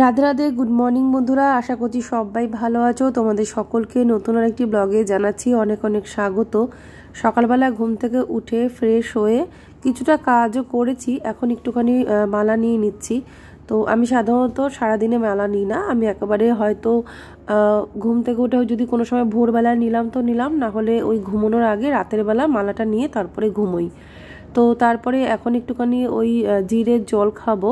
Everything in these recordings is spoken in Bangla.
রাধে রাধে, গুড মর্নিং বন্ধুরা। আশা করছি সবাই ভালো আছো। তোমাদের সকলকে নতুন আরেকটি ব্লগে জানাচ্ছি অনেক অনেক স্বাগত। সকালবেলা ঘুম থেকে উঠে ফ্রেশ হয়ে কিছুটা কাজও করেছি, এখন একটুখানি মালা নিয়ে নিচ্ছি। তো আমি সাধারণত সারাদিনে মালা নিই না, আমি একেবারে হয়তো ঘুম থেকে উঠে যদি কোনো সময় ভোরবেলা নিলাম তো নিলাম, না হলে ওই ঘুমানোর আগে রাতের বেলা মালাটা নিয়ে তারপরে ঘুমোই। তো তারপরে এখন একটুখানি ওই জিরের জল খাবো।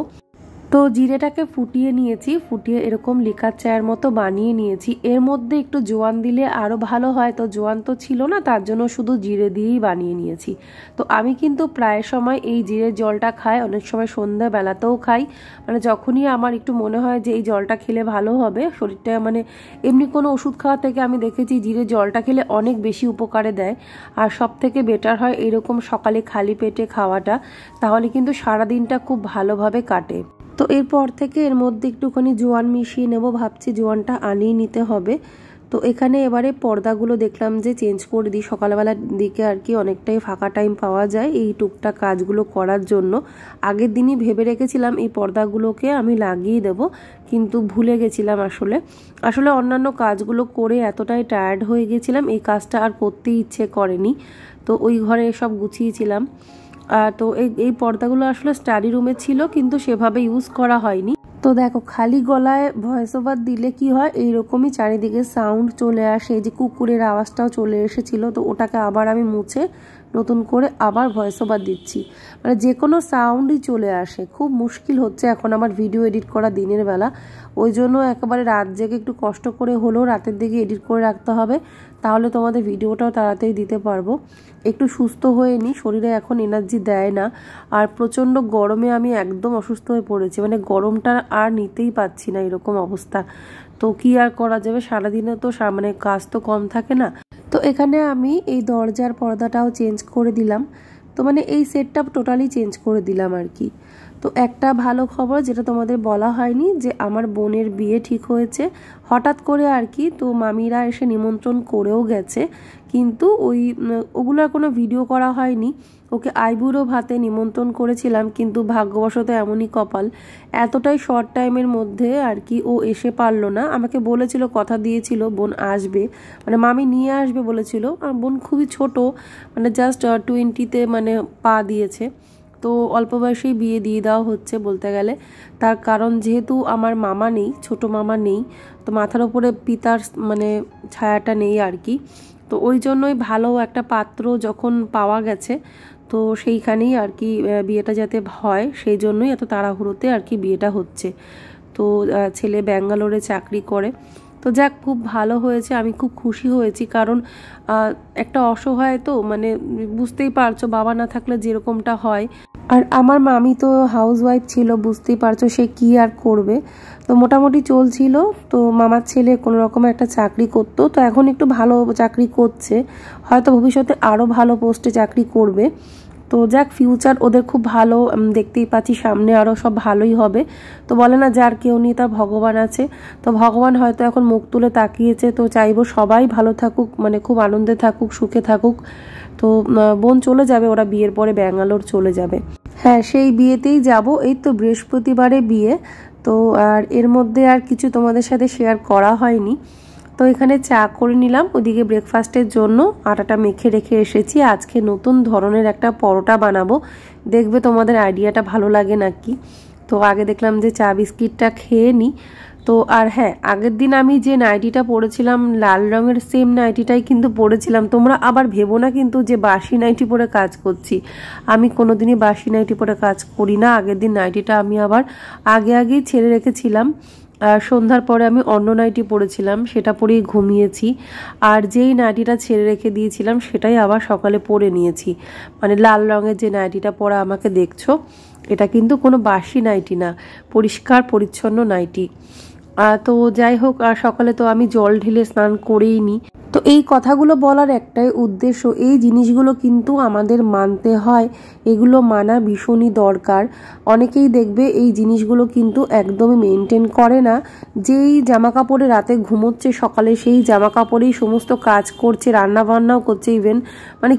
তো জিরেটাকে ফুটিয়ে নিয়েছি, ফুটিয়ে এরকম লিকার চায়ের মতো বানিয়ে নিয়েছি। এর মধ্যে একটু জোয়ান দিলে আরও ভালো হয়, তো জোয়ান তো ছিল না, তার জন্য শুধু জিরে দিয়েই বানিয়ে নিয়েছি। তো আমি কিন্তু প্রায় সময় এই জিরের জলটা খাই, অনেক সময় সন্ধ্যাবেলাতেও খাই। মানে যখনই আমার একটু মনে হয় যে এই জলটা খেলে ভালো হবে শরীরটা, মানে এমনি কোনো ওষুধ খাওয়া থেকে আমি দেখেছি জিরের জলটা খেলে অনেক বেশি উপকারে দেয়। আর সব থেকে বেটার হয় এরকম সকালে খালি পেটে খাওয়াটা, তাহলে কিন্তু সারাদিনটা খুব ভালোভাবে কাটে। তো এরপর থেকে এর মধ্যে একটুখানি জোয়ান মিশিয়ে নেব, ভাবছি জোয়ানটা আনিয়ে নিতে হবে। তো এখানে এবারে পর্দাগুলো দেখলাম যে চেঞ্জ করে দিই, সকালবেলার দিকে আর কি অনেকটাই ফাঁকা টাইম পাওয়া যায় এই টুকটাক কাজগুলো করার জন্য। আগের দিনই ভেবে রেখেছিলাম এই পর্দাগুলোকে আমি লাগিয়ে দেব, কিন্তু ভুলে গেছিলাম। আসলে অন্যান্য কাজগুলো করে এতটাই টায়ার্ড হয়ে গেছিলাম, এই কাজটা আর করতে ইচ্ছে করেনি। তো ওই ঘরে সব গুছিয়েছিলাম। তো এই পর্দাগুলো আসলে স্টাডি রুমে ছিল, কিন্তু সেভাবে ইউজ করা হয়নি। তো দেখো, খালি গলায় ভয়েস ওভার দিলে কি হয়, এইরকমই চারিদিকে সাউন্ড চলে আসে। এই যে কুকুরের আওয়াজটাও চলে এসেছিল, তো ওটাকে আবার আমি মুছে নতুন করে আবার ভয়েস ওভার দিচ্ছি। মানে যে কোনো সাউন্ডই চলে আসে, খুব মুশকিল হচ্ছে এখন আমার ভিডিও এডিট করা দিনের বেলা। ওই জন্য একেবারে রাত জেগে একটু কষ্ট করে হলেও রাতের দিকে এডিট করে রাখতে হবে, তাহলে তোমাদের ভিডিওটাও তাড়াতাড়ি দিতে পারবো। একটু সুস্থ হয়ে নিই, শরীরে এখন এনার্জি দেয় না। আর প্রচণ্ড গরমে আমি একদম অসুস্থ হয়ে পড়েছি, মানে গরমটা আর নিতেই পারছি না, এরকম অবস্থা। তো কি আর করা যাবে, সারাদিনে তো মানে কাজ তো কম থাকে না। তো এখানে আমি এই দরজার পর্দাটাও চেঞ্জ করে দিলাম। তো মানে এই সেটটা টোটালি চেঞ্জ করে দিলাম আর কি। তো একটা ভালো খবর যেটা তোমাদের বলা হয়নি, যে আমার বোনের বিয়ে ঠিক হয়েছে হঠাৎ করে আর কি। তো মামিরা এসে নিমন্ত্রণ করেও গেছে, কিন্তু ওগুলোর কোনো ভিডিও করা হয়নি। ওকে আইবুড়ো ভাতে নিমন্ত্রণ করেছিলাম, কিন্তু ভাগ্যবশত এমনই কপাল, এতটাই শর্ট টাইমের মধ্যে আর কি ও এসে পারলো না। আমাকে বলেছিল, কথা দিয়েছিল বোন আসবে, মানে মামি নিয়ে আসবে বলেছিল। আর বোন খুবই ছোট, মানে জাস্ট 20-তে মানে পা দিয়েছে। তো অল্প বয়সেই বিয়ে দিয়ে দেওয়া হচ্ছে বলতে গেলে। তার কারণ যেহেতু আমার মামা নেই, ছোট মামা নেই, তো মাথার উপরে পিতার মানে ছায়াটা নেই আর কি। তো ওই জন্যই ভালো একটা পাত্র যখন পাওয়া গেছে, তো সেইখানেই আর কি বিয়েটা যাতে হয়, সেই জন্যই এত তাড়াহুড়োতে আর কি বিয়েটা হচ্ছে। তো ছেলে ব্যাঙ্গালোরে চাকরি করে। তো যাক, খুব ভালো হয়েছে, আমি খুব খুশি হয়েছি। কারণ একটা অসহায়, তো মানে বুঝতেই পারছো বাবা না থাকলে যেরকমটা হয়। আর আমার মামি তো হাউস ওয়াইফ ছিল, বুঝতেই পারছো সে কি আর করবে। তো মোটামুটি চলছিল। তো মামার ছেলে কোনো রকম একটা চাকরি করতো, তো এখন একটু ভালো চাকরি করছে, হয়তো ভবিষ্যতে আরও ভালো পোস্টে চাকরি করবে। তো যাক, ফিউচার ওদের খুব ভালো, দেখতেই পাচ্ছি সামনে আরও সব ভালোই হবে। তো বলে না, যার কেউ নেই তার ভগবান আছে। তো ভগবান হয়তো এখন মুখ তুলে তাকিয়েছে, তো চাইবো সবাই ভালো থাকুক, মানে খুব আনন্দে থাকুক, সুখে থাকুক। তো বোন চলে যাবে, ওরা বিয়ের পরে ব্যাঙ্গালোর চলে যাবে। হ্যাঁ, সেই বিয়েতেই যাব, এই তো বৃহস্পতিবারে বিয়ে। তো আর এর মধ্যে আর কিছু তোমাদের সাথে শেয়ার করা হয়নি। তো এখানে চা করে নিলাম, ওদিকে ব্রেকফাস্টের জন্য আটাটা মেখে রেখে এসেছি। আজকে নতুন ধরনের একটা পরোটা বানাবো, দেখবে তোমাদের আইডিয়াটা ভালো লাগে নাকি। তো আগে দেখলাম যে চা বিস্কিটটা খেয়ে নিই। তো আর হ্যাঁ, আগের দিন আমি যে নাইটিটা পরেছিলাম লাল রঙের, সেম নাইটিটাই কিন্তু পরেছিলাম। তোমরা আবার ভেবো না কিন্তু যে বাসি নাইটি পরে কাজ করছি, আমি কোনোদিনই বাসি নাইটি পরে কাজ করি না। আগের দিন নাইটিটা আমি আবার আগেই ছেড়ে রেখেছিলাম। সন্ধ্যার পরে আমি অন্য নাইটি পরেছিলাম, সেটা পরেই ঘুমিয়েছি। আর যেই নাইটিটা ছেড়ে রেখে দিয়েছিলাম সেটাই আবার সকালে পরে নিয়েছি। মানে লাল রঙের যে নাইটিটা পরা আমাকে দেখছো, এটা কিন্তু কোনো বাসি নাইটি না, পরিষ্কার পরিচ্ছন্ন নাইটি। তো যাই হোক, আর সকালে তো আমি জল ঢেলে স্নান করেই নিই। তো এই কথাগুলো বলার একটাই উদ্দেশ্য, এই জিনিসগুলো কিন্তু আমাদের মানতে হয়, এগুলো মানা ভীষণই দরকার। অনেকেই দেখবে এই জিনিসগুলো কিন্তু একদমই মেনটেন করে না, যেই জামা কাপড়ে রাতে ঘুমোচ্ছে সকালে সেই জামা কাপড়েই সমস্ত কাজ করছে, রান্না বান্নাও করছে, ইভেন মানে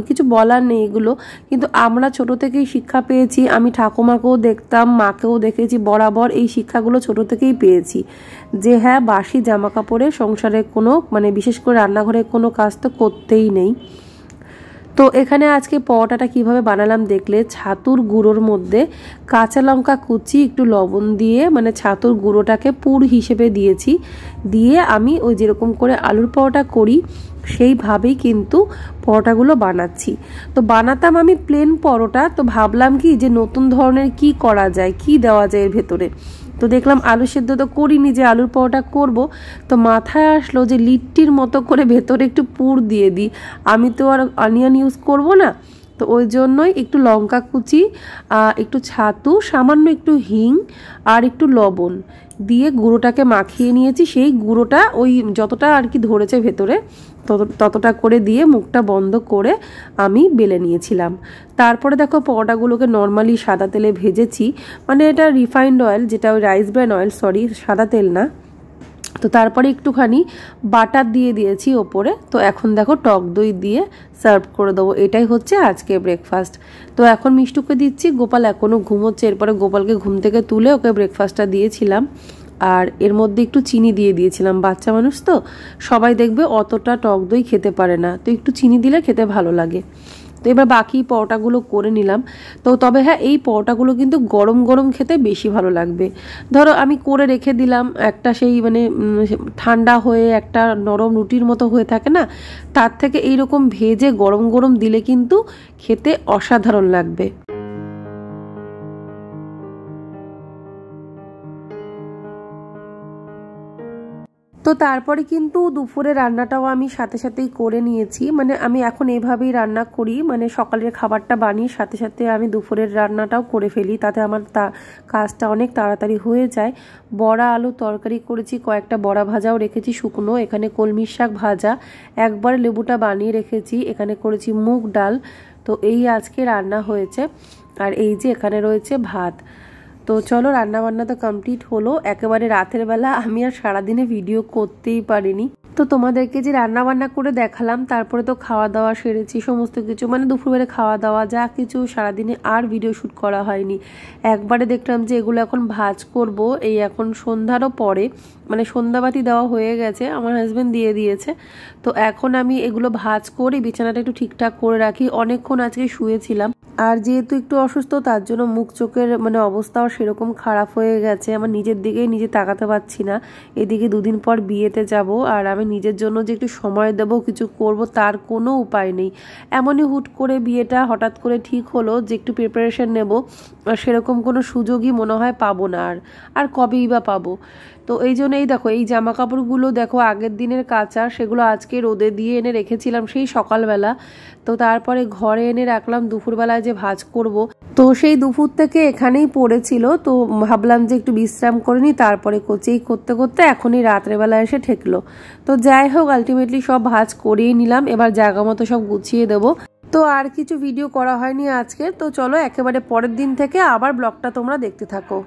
কিছু বলার নেই এগুলো। কিন্তু আমরা ছোট থেকেই শিক্ষা পেয়েছি, আমি ঠাকুমাকেও দেখতাম, মাকেও দেখেছি, বরাবর এই শিক্ষাগুলো ছোট থেকেই পেয়েছি যে হ্যাঁ বাসি জামা কাপড়ে সংসারে কোনো মানে বিশেষ করে রান্নাঘরে কোনো কাজ তো করতেই নেই। তো এখানে আজকে পরোটাটা কিভাবে বানালাম দেখলে, ছাতুর গুঁড়োর মধ্যে কাঁচা লঙ্কা কুচি একটু লবণ দিয়ে মানে ছাতুর গুঁড়োটাকে পুর হিসেবে দিয়েছি, দিয়ে আমি ওই যেরকম করে আলুর পরোটা করি সেইভাবেই কিন্তু পরোটাগুলো বানাচ্ছি। তো বানাতাম আমি প্লেন পরোটা, তো ভাবলাম কি যে নতুন ধরনের কি করা যায়, কি দেওয়া যায় এর ভেতরে। তো দেখলাম আলু সেদ্ধ তো করিনি, যে আলুর পরোটা করব, তো মাথায় আসলো যে লিট্টির মতো করে ভেতরে একটু পুর দিয়ে দিই, আমি তো আর অনিয়ন ইউজ করব না। তো ওই জন্যই একটু লঙ্কা কুচি, একটু ছাতু, সামান্য একটু হিং আর একটু লবণ দিয়ে গুঁড়োটাকে মাখিয়ে নিয়েছি। সেই গুঁড়োটা ওই যতটা আর কি ধরেছে ভেতরে ততটা করে দিয়ে মুখটা বন্ধ করে আমি বেলে নিয়েছিলাম। তারপরে দেখো পরোটাগুলোকে নর্মালি সাদা তেলে ভেজেছি, মানে এটা রিফাইন্ড অয়েল, যেটা ওই রাইস ব্র্যান অয়েল, সরি সাদা তেল না। তো তারপরে একটুখানি বাটার দিয়ে দিয়েছি ওপরে। তো এখন দেখো টক দই দিয়ে সার্ভ করে দেবো, এটাই হচ্ছে আজকে ব্রেকফাস্ট। তো এখন মিষ্টুকে দিচ্ছি, গোপাল এখনও ঘুমোচ্ছে, এরপরে গোপালকে ঘুম থেকে তুলে ওকে ব্রেকফাস্টটা দিয়েছিলাম। আর এর মধ্যে একটু চিনি দিয়ে দিয়েছিলাম, বাচ্চা মানুষ তো সবাই দেখবে অতটা টক দই খেতে পারে না, তো একটু চিনি দিলে খেতে ভালো লাগে। তো এবার বাকি পরোটাগুলো করে নিলাম। তো তবে হ্যাঁ এই পরোটাগুলো কিন্তু গরম গরম খেতে বেশি ভালো লাগবে। ধরো আমি করে রেখে দিলাম, একটা সেই মানে ঠান্ডা হয়ে একটা নরম রুটির মতো হয়ে থাকে না, তার থেকে এইরকম ভেজে গরম গরম দিলে কিন্তু খেতে অসাধারণ লাগবে। তো তারপরে কিন্তু দুপুরে রান্নাটাও আমি সাথে সাথেই করে নিয়েছি, মানে আমি এখন এইভাবেই রান্না করি, মানে সকালের খাবারটা বানিয়ে সাথে সাথে আমি দুপুরের রান্নাটাও করে ফেলি, তাতে আমার কাজটা অনেক তাড়াতাড়ি হয়ে যায়। বড়া আলু তরকারি করেছি, কয়েকটা বড়া ভাজাও রেখেছি শুকনো, এখানে কলমির শাক ভাজা, একবার লেবুটা বানিয়ে রেখেছি, এখানে করেছি মুগ ডাল। তো এই আজকে রান্না হয়েছে। আর এই যে এখানে রয়েছে ভাত। তো চলো রান্নাবান্না তো কমপ্লিট হলো, একেবারে রাতের বেলা আমি আর সারাদিনে ভিডিও করতেই পারিনি। তো তোমাদেরকে যে রান্নাবান্না করে দেখালাম, তারপরে তো খাওয়া দাওয়া সেরেছি সমস্ত কিছু, মানে দুপুরবেলা খাওয়া দাওয়া যা কিছু, সারাদিনে আর ভিডিও শ্যুট করা হয়নি। একবারে দেখলাম যে এগুলো এখন ভাজ করব, এই এখন সন্ধ্যারও পরে, মানে সন্ধ্যাবাতি দেওয়া হয়ে গেছে, আমার হাজব্যান্ড দিয়ে দিয়েছে। তো এখন আমি এগুলো ভাজ করে বিছানাটা একটু ঠিকঠাক করে রাখি, অনেকক্ষণ আজকে শুয়েছিলাম, আর যেহেতু একটু অসুস্থ তার জন্য মুখ চোখের মানে অবস্থাও সেরকম খারাপ হয়ে গেছে, আমার নিজের দিকেই নিজে তাকাতে পারছি না। এদিকে দুদিন পর বিয়েতে যাব, আর আমি নিজের জন্য যে একটু সময় দেব, কিছু করব, তার কোনো উপায় নেই। এমনই হুট করে বিয়েটা হঠাৎ করে ঠিক হলো যে একটু প্রিপারেশন নেব, সেরকম কোনো সুযোগই মনে হয় পাবো না, আর কবেই বা পাবো। তো এই জন্যই দেখো এই জামা কাপড়গুলো দেখো আগের দিনের কাচা, সেগুলো আজকে রোদে দিয়ে এনে রেখেছিলাম সেই সকালবেলা। তো তারপরে ঘরে এনে রাখলাম দুপুরবেলায় যে ভাজ করব, তো সেই দুপুর থেকে এখানেই পড়েছিল, তো ভাবলাম যে একটু বিশ্রাম করে নিই, তারপরে কোচেই করতে করতে এখনই রাত্রেবেলা এসে ঠেকলো। তো যাই হোক আলটিমেটলি সব ভাজ করিয়ে নিলাম, এবার জায়গা মতো সব গুছিয়ে দেবো। তো আর কিছু ভিডিও করা হয়নি আজকে, তো চলো একেবারে পরের দিন থেকে আবার ব্লগটা তোমরা দেখতে থাকো।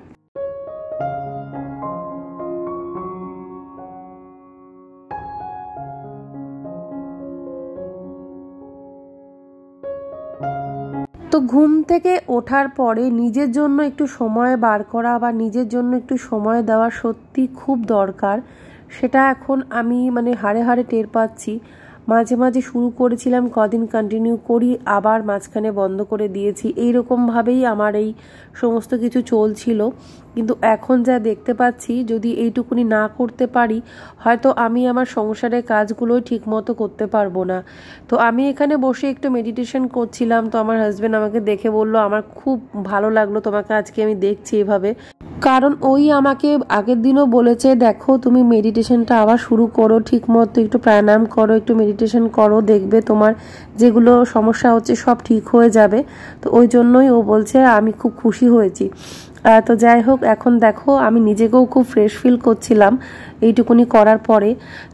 তো ঘুম থেকে ওঠার পরে নিজের জন্য একটু সময় বার করা বা নিজের জন্য একটু সময় দেওয়া সত্যি খুব দরকার। সেটা এখন আমি মানে হাড়ে হাড়ে টের পাচ্ছি। মাঝে মাঝে শুরু করেছিলাম, কদিন কন্টিনিউ করি, আবার মাঝখানে বন্ধ করে দিয়েছি, এইরকমভাবেই আমার এই সমস্ত কিছু চলছিল। কিন্তু এখন যা দেখতে পাচ্ছি, যদি এইটুকুনি না করতে পারি, হয়তো আমি আমার সংসারের কাজগুলোই ঠিকমতো করতে পারবো না। তো আমি এখানে বসে একটু মেডিটেশন করছিলাম, তো আমার হাজব্যান্ড আমাকে দেখে বলল, আমার খুব ভালো লাগলো তোমাকে আজকে আমি দেখছি এভাবে, কারণ ওই আমাকে আগের দিনও বলেছে দেখো তুমি মেডিটেশনটা আবার শুরু করো, ঠিকমতো একটু প্রাণায়াম করো, একটু মেডিটেশন করো, দেখবে তোমার যেগুলো সমস্যা হচ্ছে সব ঠিক হয়ে যাবে। তো ওই জন্যই ও বলছে, আমি খুব খুশি হয়েছি। তো যাই হোক, এখন দেখো আমি নিজেকেও খুব ফ্রেশ ফিল করছিলাম এইটুকুনি করার পরে।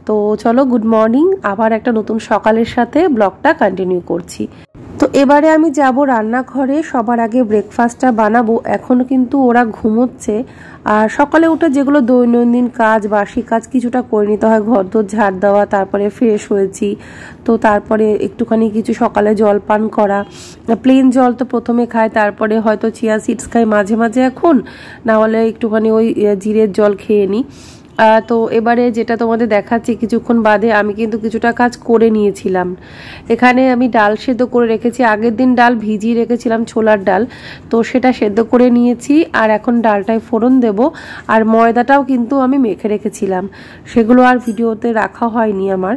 তো চলো, গুড মর্নিং, আবার একটা নতুন সকালের সাথে ব্লগটা কন্টিনিউ করছি। তো এবারে আমি যাব রান্নাঘরে, সবার আগে ব্রেকফাস্টটা বানাবো। এখনো কিন্তু ওরা ঘুমোচ্ছে, আর সকালে উঠে যেগুলো দৈনন্দিন কাজ, বাসি কাজ কিছুটা করে নিতে হয়, ঘর দোর ঝাড় দেওয়া, তারপরে ফ্রেশ হয়েছি, তো তারপরে একটুখানি কিছু সকালে জল পান করা। প্লেন জল তো প্রথমে খাই, তারপরে হয়তো চিয়া সিডস খাই মাঝে মাঝে এখন, না হলে একটুখানি ওই জিরের জল খেয়ে নিই। তো এবারে যেটা তোমাদের দেখাচ্ছি, কিছুক্ষণ বাদে আমি কিন্তু কিছুটা কাজ করে নিয়েছিলাম। এখানে আমি ডাল সেদ্ধ করে রেখেছি, আগের দিন ডাল ভিজিয়ে রেখেছিলাম, ছোলার ডাল, তো সেটা সেদ্ধ করে নিয়েছি। আর এখন ডালটায় ফোড়ন দেব, আর ময়দাটাও কিন্তু আমি মেখে রেখেছিলাম, সেগুলো আর ভিডিওতে রাখা হয়নি আমার।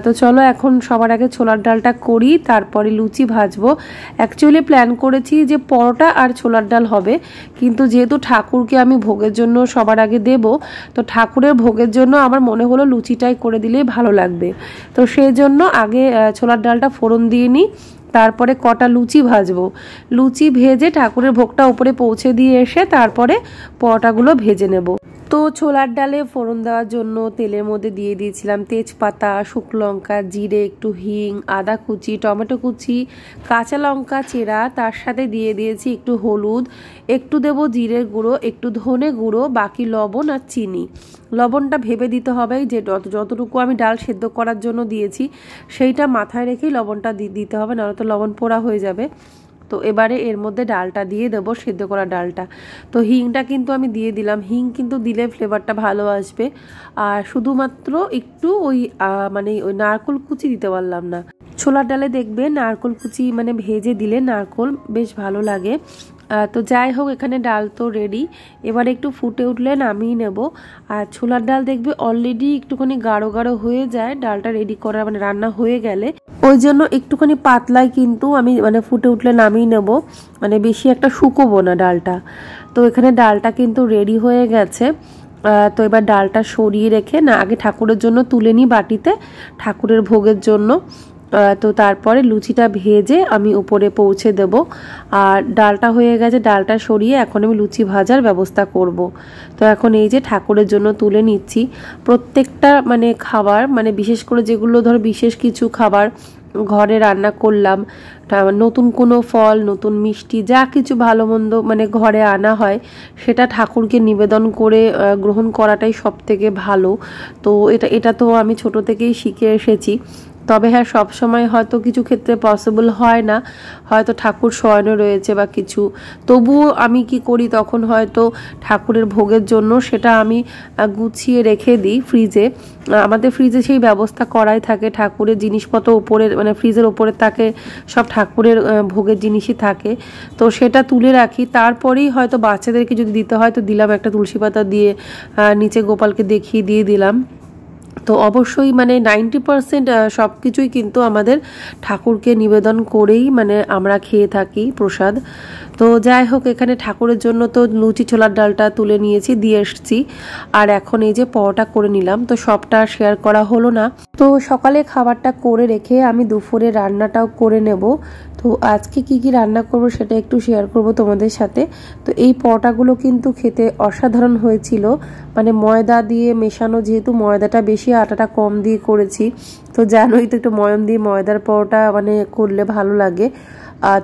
তো চলো এখন সবার আগে ছোলার ডালটা করি, তারপরে লুচি ভাজবো। অ্যাকচুয়ালি প্ল্যান করেছি যে পরোটা আর ছোলার ডাল হবে, কিন্তু যেহেতু ঠাকুরকে আমি ভোগের জন্য সবার আগে দেব, তো ঠাকুরের ভোগের জন্য আমার মনে হলো লুচিটাই করে দিলেই ভালো লাগবে। তো সেই জন্য আগে ছোলার ডালটা ফোড়ন দিয়ে নিই, তারপরে কটা লুচি ভাজবো। লুচি ভেজে ঠাকুরের ভোগটা উপরে পৌঁছে দিয়ে এসে তারপরে পরোটাগুলো ভেজে নেব। তো ছোলার ডালে ফোড়ন দেওয়ার জন্য তেলের মধ্যে দিয়ে দিয়েছিলাম তেজপাতা, শুকনো লঙ্কা, জিরে, একটু হিং, আদা কুচি, টমেটো কুচি, কাঁচা লঙ্কা চেরা, তার সাথে দিয়ে দিয়েছি একটু হলুদ, একটু দেব জিরের গুঁড়ো, একটু ধনে গুঁড়ো, বাকি লবণ আর চিনি। লবণটা ভেবে দিতে হবে, যে যতটুকু আমি ডাল সেদ্ধ করার জন্য দিয়েছি সেইটা মাথায় রেখেই লবণটা দিতে হবে, নাহলে তো লবণ পোড়া হয়ে যাবে। তো এবারে এর মধ্যে ডালটা দিয়ে দেবো, সেদ্ধ করা ডালটা। তো হিংটা কিন্তু আমি দিয়ে দিলাম, হিং কিন্তু দিলে ফ্লেভারটা ভালো আসবে। আর শুধুমাত্র একটু ওই মানে ওই নারকেল কুচি দিতে পারলাম না। ছোলার ডালে দেখবে নারকেল কুচি মানে ভেজে দিলে নারকেল বেশ ভালো লাগে। তো যাই হোক, এখানে ডাল তো রেডি, এবার একটু ফুটে উঠলে নামিয়ে নেব। আর ছোলার ডাল দেখবে অলরেডি একটুখানি গাঢ় গাঢ় হয়ে যায় ডালটা রেডি করা, মানে রান্না হয়ে গেলে, ওই জন্য একটুখানি পাতলাই কিন্তু আমি মানে ফুটে উঠলে নামিয়ে নেব, মানে বেশি একটা শুকোবো না ডালটা। তো এখানে ডালটা কিন্তু রেডি হয়ে গেছে। তো এবার ডালটা সরিয়ে রেখে না আগে ঠাকুরের জন্য তুলে নিই বাটিতে, ঠাকুরের ভোগের জন্য। তো তারপরে লুচিটা ভেজে আমি উপরে পৌঁছে দেব। আর ডালটা হয়ে গেছে, ডালটা সরিয়ে এখন আমি লুচি ভাজার ব্যবস্থা করব। তো এখন এই যে ঠাকুরের জন্য তুলে নিচ্ছি। প্রত্যেকটা মানে খাবার, মানে বিশেষ করে যেগুলো ধর বিশেষ কিছু খাবার ঘরে রান্না করলাম, নতুন কোনো ফল, নতুন মিষ্টি, যা কিছু ভালো মন্দ মানে ঘরে আনা হয়, সেটা ঠাকুরকে নিবেদন করে গ্রহণ করাটাই সব থেকে ভালো। তো এটা তো আমি ছোট থেকেই শিখে এসেছি। তবে হ্যাঁ, সব সময় হয়তো কিছু ক্ষেত্রে পসিবল হয় না, হয়তো ঠাকুর শয়নে রয়েছে বা কিছু, তবুও আমি কি করি, তখন হয়তো ঠাকুরের ভোগের জন্য সেটা আমি গুছিয়ে রেখে দিই ফ্রিজে। আমাদের ফ্রিজে সেই ব্যবস্থা করাই থাকে, ঠাকুরের জিনিসপত্র উপরে মানে ফ্রিজের ওপরে থাকে, সব ঠাকুরের ভোগের জিনিসই থাকে। তো সেটা তুলে রাখি, তারপরেই হয়তো বাচ্চাদেরকে যদি দিতে হয় তো দিলাম, একটা তুলসী পাতা দিয়ে নিচে গোপালকে দেখিয়ে দিয়ে দিলাম। তো অবশ্যই মানে 90% সব কিছুই কিন্তু আমাদের ঠাকুরকে নিবেদন করেই মানে আমরা খেয়ে থাকি প্রসাদ। তো যাই হোক, এখানে ঠাকুরের জন্য তো লুচি ছোলার ডালটা তুলে নিয়েছি, দিয়ে এসছি। আর এখন এই যে পরোটা করে নিলাম, তো সবটা শেয়ার করা হলো না। তো সকালে খাবারটা করে রেখে আমি দুপুরে রান্নাটাও করে নেব। তো আজকে কি কি রান্না করব সেটা একটু শেয়ার করব তোমাদের সাথে। তো এই পরোটাগুলো কিন্তু খেতে অসাধারণ হয়েছিল, মানে ময়দা দিয়ে মেশানো, যেহেতু ময়দাটা বেশি আটাটা কম দিয়ে করেছি, তো জানোই তো একটু ময়ম দিয়ে ময়দার পরোটা মানে করলে ভালো লাগে।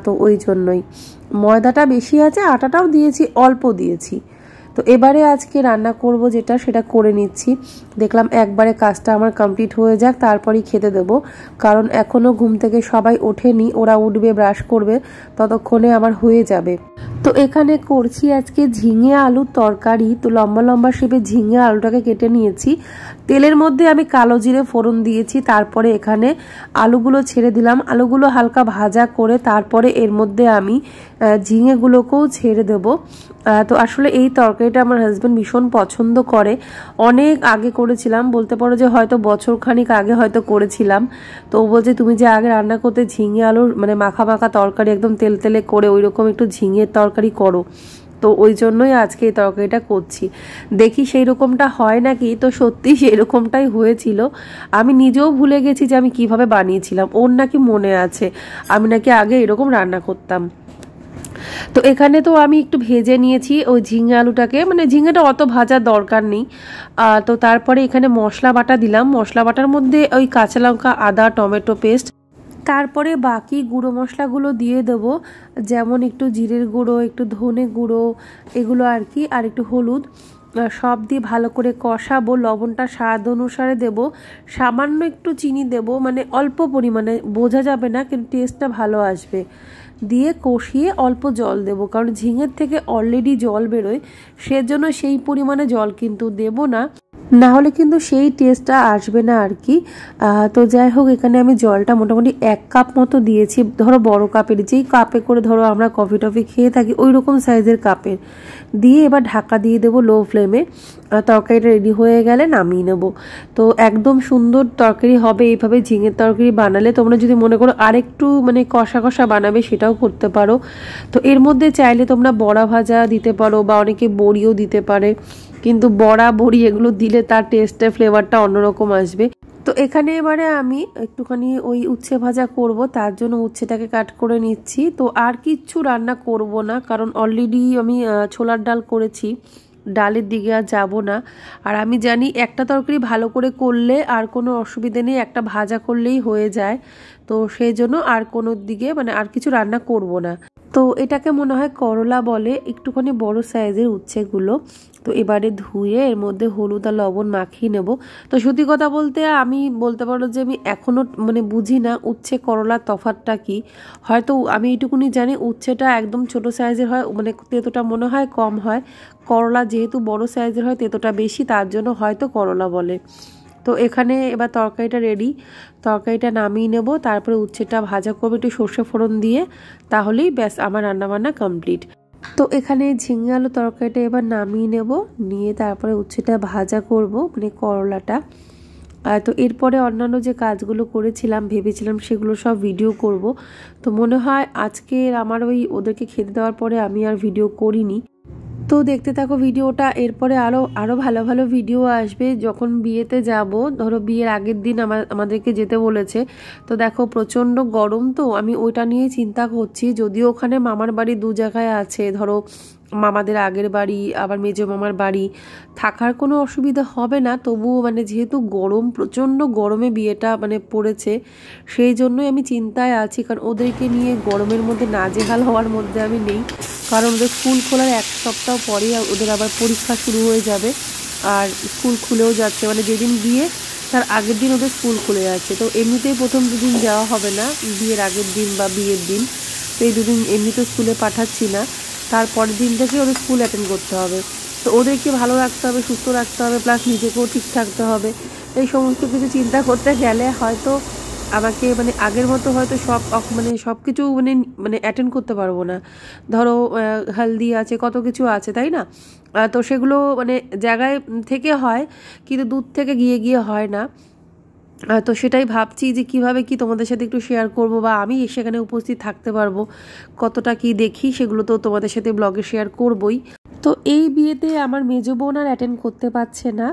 তো ওই জন্যই ময়দাটা বেশি আছে, আটাটাও দিয়েছি, অল্প দিয়েছি। তো এবারে আজকে রান্না করব যেটা, সেটা করে নিচ্ছি। দেখলাম একবারে কাজটা আমার কমপ্লিট হয়ে যাক, তারপরেই খেতে দেব, কারণ এখনও ঘুম থেকে সবাই ওঠেনি, ওরা উঠবে, ব্রাশ করবে, ততক্ষণে আমার হয়ে যাবে। তো এখানে করছি আজকে ঝিঙে আলুর তরকারি। তো লম্বা লম্বা শেপে ঝিঙে আলুটাকে কেটে নিয়েছি, তেলের মধ্যে আমি কালো জিরে ফোড়ন দিয়েছি, তারপরে এখানে আলুগুলো ছেড়ে দিলাম, আলুগুলো হালকা ভাজা করে তারপরে এর মধ্যে আমি ঝিঙেগুলোকেও ছেড়ে দেব। তো আসলে এই তরকারিটা আমার হাজব্যান্ড ভীষণ পছন্দ করে, অনেক আগে করেছিলাম, বলতে পারো যে হয়তো বছর খানিক আগে হয়তো করেছিলাম। তো ও বলছে তুমি যে আগে রান্না করতে ঝিঙে আলুর মানে মাখা মাখা তরকারি একদম তেল তেলে করে, ওই রকম একটু ঝিঙের তরকারি করো। তো ওই জন্যই আজকে এই তরকারিটা করছি, দেখি সেই রকমটা হয় নাকি। তো সত্যি সেই রকমটাই হয়েছিল, আমি নিজেও ভুলে গেছি যে আমি কিভাবে বানিয়েছিলাম, ওর নাকি মনে আছে আমি নাকি আগে এরকম রান্না করতাম। তো এখানে তো আমি একটু ভেজে নিয়েছি ওই ঝিঙে আলুটাকে, মানে ঝিঙেটা অত ভাজার দরকার নেই। তো তারপরে এখানে মশলা বাটা দিলাম, মশলা বাটার মধ্যে ওই কাঁচা লঙ্কা, আদা, টমেটো পেস্ট, তারপরে বাকি গুঁড়ো মশলাগুলো দিয়ে দেবো, যেমন একটু জিরের গুঁড়ো, একটু ধনে গুঁড়ো, এগুলো আর কি, আর একটু হলুদ, সব দিয়ে ভালো করে কষাবো। লবণটা স্বাদ অনুসারে দেব, সামান্য একটু চিনি দেব, মানে অল্প পরিমাণে, বোঝা যাবে না কিন্তু টেস্টটা ভালো আসবে। দিয়ে কষিয়ে অল্প জল দেব, কারণ ঝিঙের থেকে অলরেডি জল বেরোয়, সেজন্য সেই পরিমাণে জল কিন্তু দেব না, না হলে কিন্তু সেই টেস্টটা আসবে না আর কি। তো যাই হোক, এখানে আমি জলটা মোটামুটি 1 কাপ মতো দিয়েছি, ধরো বড় কাপের, যেই কাপে করে ধরো আমরা কফি টফি খেয়ে থাকি ওই রকম সাইজের কাপের দিয়ে এবার ঢাকা দিয়ে দেবো লো ফ্লেমে। তরকারিটা রেডি হয়ে গেলে নামিয়ে নেব। তো একদম সুন্দর তরকারি হবে এইভাবে ঝিঙের তরকারি বানালে। তোমরা যদি মনে করো আরেকটু মানে কষা কষা বানাবে সেটাও করতে পারো। তো এর মধ্যে চাইলে তোমরা বড়া ভাজা দিতে পারো বা অনেকে বড়িও দিতে পারে, কিন্তু বড়া বড়ি এগুলো দিলে তার টেস্টের ফ্লেভারটা অন্যরকম আসবে। তো এখানে এবারে আমি একটুখানি ওই উচ্ছে ভাজা করব, তার জন্য উচ্ছেটাকে কাট করে নিচ্ছি। তো আর কিচ্ছু রান্না করব না, কারণ অলরেডি আমি ছোলার ডাল করেছি, ডালের দিকে আর যাব না। আর আমি জানি একটা তরকারি ভালো করে করলে আর কোনো অসুবিধে নেই, একটা ভাজা করলেই হয়ে যায়। তো সেই জন্য আর কোনো দিকে মানে আর কিছু রান্না করব না। তো এটাকে মনে হয় করলা বলে, একটুখানি বড় সাইজের উচ্ছেগুলো। তো এবারে ধুয়ে এর মধ্যে হলুদ আর লবণ মাখিয়ে নেব। তো সত্যি কথা বলতে আমি বলতে পারো যে আমি এখনও মানে বুঝি না উচ্ছে করলার তফাৎটা কি। হয়তো আমি এইটুকুনি জানি উচ্ছেটা একদম ছোট সাইজের হয়, মানে তেতোটা মনে হয় কম হয়, করলা যেহেতু বড় সাইজের হয় তেতোটা বেশি, তার জন্য হয়তো করলা বলে। তো এখানে এবার তরকারিটা রেডি, তরকারিটা নামিয়ে নেব, তারপরে উচ্ছেটা ভাজা করবো একটু সর্ষে ফোড়ন দিয়ে, তাহলেই ব্যাস আমার রান্নাবান্না কমপ্লিট। তো এখানে ঝিঙে আলু তরকারিটা এবার নামিয়ে নেব, নিয়ে তারপরে উচ্ছেটা ভাজা করব, মানে করলাটা। তো এরপরে অন্যান্য যে কাজগুলো করেছিলাম ভেবেছিলাম সেগুলো সব ভিডিও করব। তো মনে হয় আজকে আমার ওই ওদেরকে খেতে দেওয়ার পরে আমি আর ভিডিও করিনি। তো দেখতে থাকো ভিডিওটা, এরপরে আরও ভালো ভালো ভিডিও আসবে যখন বিয়েতে যাব। ধরো বিয়ের আগের দিন আমাদেরকে যেতে বলেছে। তো দেখো প্রচণ্ড গরম, তো আমি ওইটা নিয়ে চিন্তা করছি, যদিও ওখানে মামার বাড়ি 2 জায়গায় আছে, ধরো মামাদের আগের বাড়ি আবার মেজো মামার বাড়ি, থাকার কোনো অসুবিধা হবে না, তবুও মানে যেহেতু গরম, প্রচণ্ড গরমে বিয়েটা মানে পড়েছে, সেই জন্যই আমি চিন্তায় আছি। কারণ ওদেরকে নিয়ে গরমের মধ্যে নাজেহাল হওয়ার মধ্যে আমি নেই, কারণ ওদের স্কুল খোলার 1 সপ্তাহ পরেই ওদের আবার পরীক্ষা শুরু হয়ে যাবে, আর স্কুল খুলেও যাচ্ছে, মানে যেদিন বিয়ে তার আগের দিন ওদের স্কুল খুলে যাচ্ছে। তো এমনিতেই প্রথম 2 দিন যাওয়া হবে না, বিয়ের আগের দিন বা বিয়ের দিন, তো এই 2 দিন এমনিতেও স্কুলে পাঠাচ্ছি না, তারপরের দিন থেকে ওদের স্কুল অ্যাটেন্ড করতে হবে। তো ওদেরকে ভালো রাখতে হবে, সুস্থ রাখতে হবে, প্লাস নিজেকেও ঠিক থাকতে হবে। এই সমস্ত কিছু চিন্তা করতে গেলে হয়তো আমাকে মানে আগের মতো হয়তো মানে সব কিছু মানে অ্যাটেন্ড করতে পারবো না। ধরো হলদি আছে, কত কিছু আছে, তাই না? তো সেগুলো মানে জায়গায় থেকে হয়, কিন্তু দূর থেকে গিয়ে গিয়ে হয় না। তো সেটাই ভাবছি যে কিভাবে কি তোমাদের সাথে একটু শেয়ার করব, বা আমি সেখানে উপস্থিত থাকতে পারবো, কতটা কি দেখি সেগুলো তো তোমাদের সাথে ব্লগে শেয়ার করবই। তো এই বিয়েতে আমার মেজো বোন আর অ্যাটেন্ড করতে পারছে না,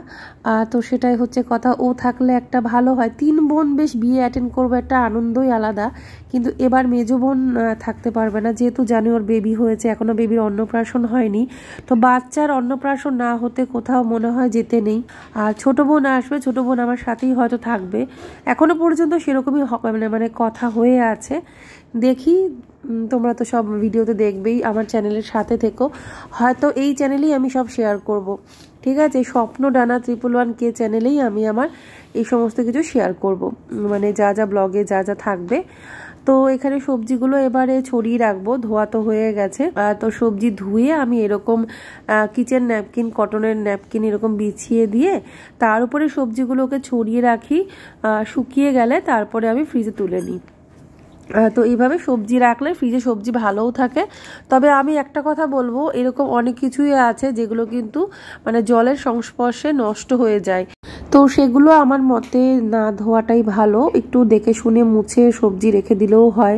তো সেটাই হচ্ছে কথা। ও থাকলে একটা ভালো হয়, 3 বোন বেশ বিয়ে অ্যাটেন্ড করবো, একটা আনন্দই আলাদা। কিন্তু এবার মেজো বোন থাকতে পারবে না, যেহেতু জানি ওর বেবি হয়েছে, এখনও বেবির অন্নপ্রাশন হয়নি। তো বাচ্চার অন্নপ্রাশন না হতে কোথাও মনে হয় যেতে নেই। আর ছোটো বোন আসবে, ছোটো বোন আমার সাথেই হয়তো থাকবে, এখনও পর্যন্ত সেরকমই মানে কথা হয়ে আছে। দেখি, তোমরা তো সব ভিডিওতে দেখবেই, আমার চ্যানেলের সাথে থেকো, হয়তো এই চ্যানেলেই আমি সব শেয়ার করব, ঠিক আছে? স্বপ্ন ডানা 111K চ্যানেলেই আমি আমার এই সমস্ত কিছু শেয়ার করব, মানে যা যা ব্লগে যা যা থাকবে। তো এখানে সবজিগুলো এবারে ছড়িয়ে রাখবো, ধোয়া তো হয়ে গেছে। তো সবজি ধুয়ে আমি এরকম কিচেন ন্যাপকিন, কটনের ন্যাপকিন এরকম বিছিয়ে দিয়ে তার উপরে সবজিগুলোকে ছড়িয়ে রাখি, শুকিয়ে গেলে তারপরে আমি ফ্রিজে তুলে নিই। তো এইভাবে সবজি রাখলে ফ্রিজে সবজি ভালোও থাকে। তবে আমি একটা কথা বলবো, এরকম অনেক কিছুই আছে যেগুলো কিন্তু মানে জলের সংস্পর্শে নষ্ট হয়ে যায়, তো সেগুলো আমার মতে না ধোয়াটাই ভালো, একটু দেখে শুনে মুছে সবজি রেখে দিলেও হয়।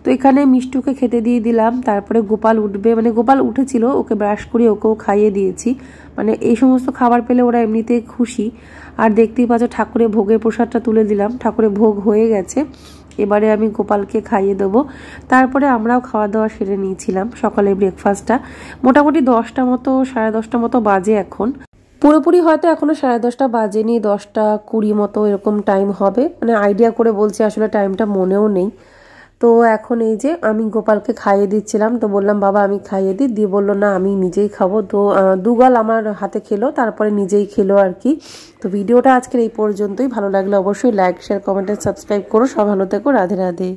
তো এখানে মিষ্টুকে খেতে দিয়ে দিলাম, তারপরে গোপাল উঠবে, মানে গোপাল উঠেছিল, ওকে ব্রাশ করে ওকেও খাইয়ে দিয়েছি। মানে এই সমস্ত খাবার পেলে ওরা এমনিতেই খুশি। আর দেখতেই পাচ্ছ ঠাকুরের ভোগের প্রসাদটা তুলে দিলাম, ঠাকুরের ভোগ হয়ে গেছে। এবারে আমি গোপালকে খাইয়ে দেবো। তারপরে আমরাও খাওয়া দাওয়া সেরে নিয়েছিলাম। সকালে ব্রেকফাস্টটা মোটামুটি 10টা মতো 10:30 মতো বাজে এখন। পুরোপুরি হয়তো এখনো 10:30 বাজেনি, 10টা 20 মতো এরকম টাইম হবে, মানে আইডিয়া করে বলছি, আসলে টাইমটা মনেও নেই। তো এখন এই যে আমি গোপালকে খাইয়ে দিচ্ছিলাম, তো বললাম বাবা আমি খাইয়ে দিই, দিয়ে বললো না আমি নিজেই খাবো। তো দুগাল আমার হাতে খেলো, তারপরে নিজেই খেলো আর কি। তো ভিডিওটা আজকের এই পর্যন্তই। ভালো লাগলে অবশ্যই লাইক, শেয়ার, কমেন্ট, সাবস্ক্রাইব করো। সব ভালো থেকো, রাধে রাধে।